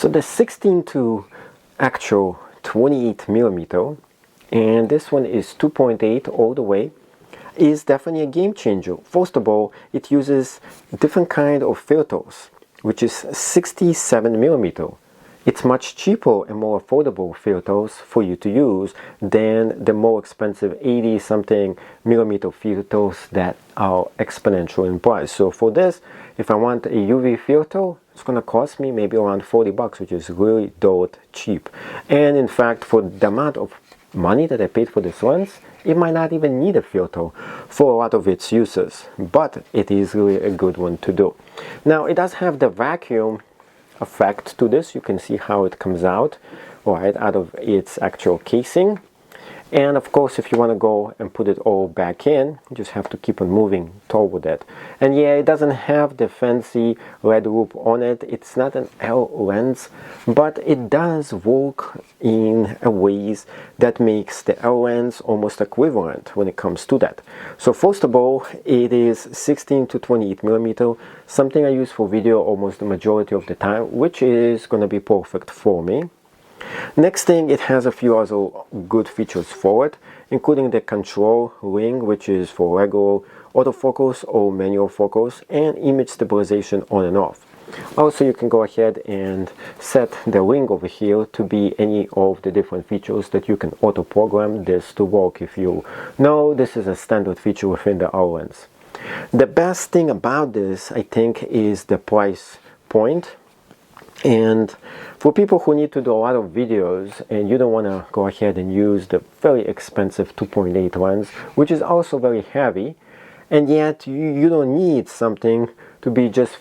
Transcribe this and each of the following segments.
So the 16 to actual 28mm, and this one is 2.8 all the way, is definitely a game changer. First of all, it uses different kind of filters, which is 67mm. It's much cheaper and more affordable filters for you to use than the more expensive 80 something millimeter filters that are exponential in price. So for this, if I want a UV filter, it's gonna cost me maybe around 40 bucks, which is really dirt cheap. And in fact, for the amount of money that I paid for this lens, it might not even need a filter for a lot of its uses, but it is really a good one to do. Now it does have the vacuum effect to this. You can see how it comes out right out of its actual casing. And of course, if you want to go and put it all back in, you just have to keep on moving toward it. And yeah, it doesn't have the fancy red loop on it. It's not an L lens, but it does work in a ways that makes the L lens almost equivalent when it comes to that. So first of all, it is 16 to 28mm, something I use for video almost the majority of the time, which is going to be perfect for me. Next thing, it has a few other good features for it, including the control ring, which is for regular autofocus or manual focus, and image stabilization on and off. Also, you can go ahead and set the ring over here to be any of the different features that you can auto program this to work if you know this is a standard feature within the R lens. The best thing about this, I think, is the price point. And for people who need to do a lot of videos and you don't want to go ahead and use the very expensive 2.8 lens, which is also very heavy, and yet you don't need something to be just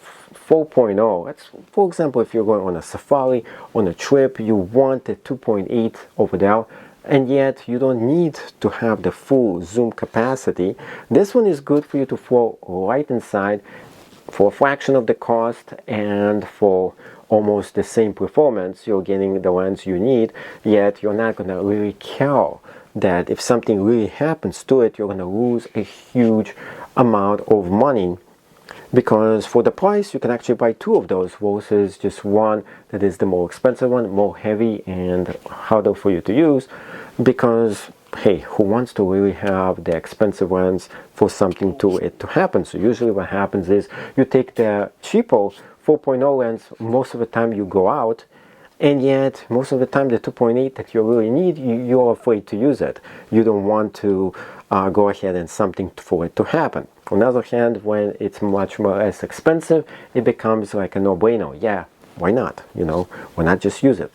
4.0. That's, for example, if you're going on a safari, on a trip, you want the 2.8 over there, and yet you don't need to have the full zoom capacity. This one is good for you to throw right inside for a fraction of the cost and for almost the same performance. You're getting the lens you need, yet you're not going to really care that if something really happens to it, you're going to lose a huge amount of money, because for the price you can actually buy two of those versus just one that is the more expensive one, more heavy and harder for you to use. Because hey, who wants to really have the expensive lens for something to it to happen? So usually what happens is you take the cheaper 4.0 lens, most of the time you go out, and yet most of the time the 2.8 that you really need, you're afraid to use it. You don't want to go ahead and something for it to happen. On the other hand, when it's much more less expensive, it becomes like a no-brainer. Yeah, why not? You know, why not just use it?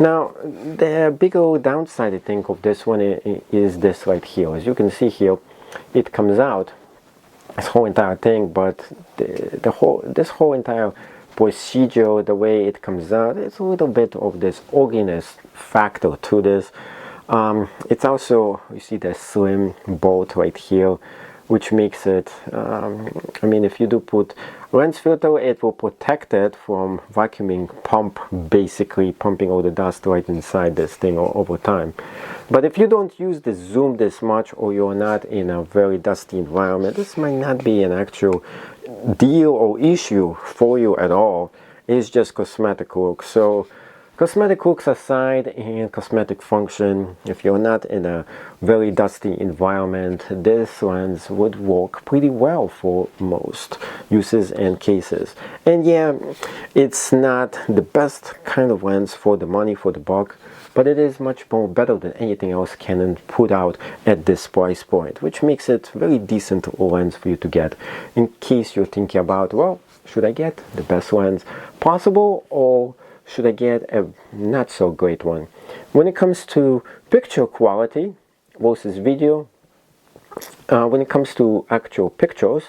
Now, the bigger downside, I think, of this one is this right here. As you can see here, it comes out, this whole entire thing, but this whole entire procedure, the way it comes out, it's a little bit of this ugliness factor to this. It's also, you see the slim bolt right here, which makes it, I mean, if you do put lens filter, it will protect it from vacuuming pump, basically pumping all the dust right inside this thing over time. But if you don't use the zoom this much, or you're not in a very dusty environment, this might not be an actual deal or issue for you at all. It's just cosmetic look. So cosmetic looks aside and cosmetic function, if you're not in a very dusty environment, this lens would work pretty well for most uses and cases. And yeah, it's not the best kind of lens for the money, for the buck, but it is much more better than anything else Canon put out at this price point, which makes it a very decent lens for you to get in case you're thinking about, well, should I get the best lens possible, or should I get a not so great one? When it comes to picture quality versus video, when it comes to actual pictures,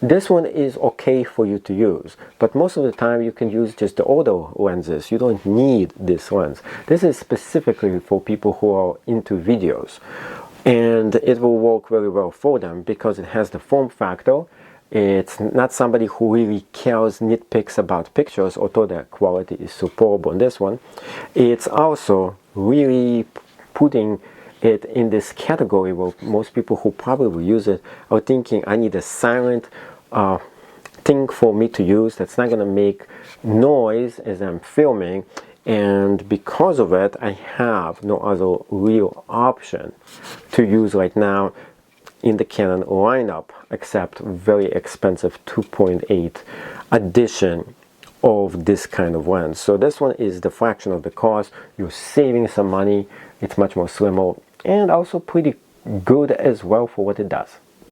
this one is okay for you to use, but most of the time you can use just the older lenses. You don't need this lens. This is specifically for people who are into videos, and it will work very well for them because it has the form factor. It's not somebody who really cares, nitpicks about pictures, although the quality is superb on this one. It's also really putting it in this category where most people who probably use it are thinking, I need a silent thing for me to use, that's not going to make noise as I'm filming, and because of it I have no other real option to use right now in the Canon lineup except very expensive 2.8 edition of this kind of lens. So this one is the fraction of the cost. You're saving some money, it's much more slimmer, and also pretty good as well for what it does.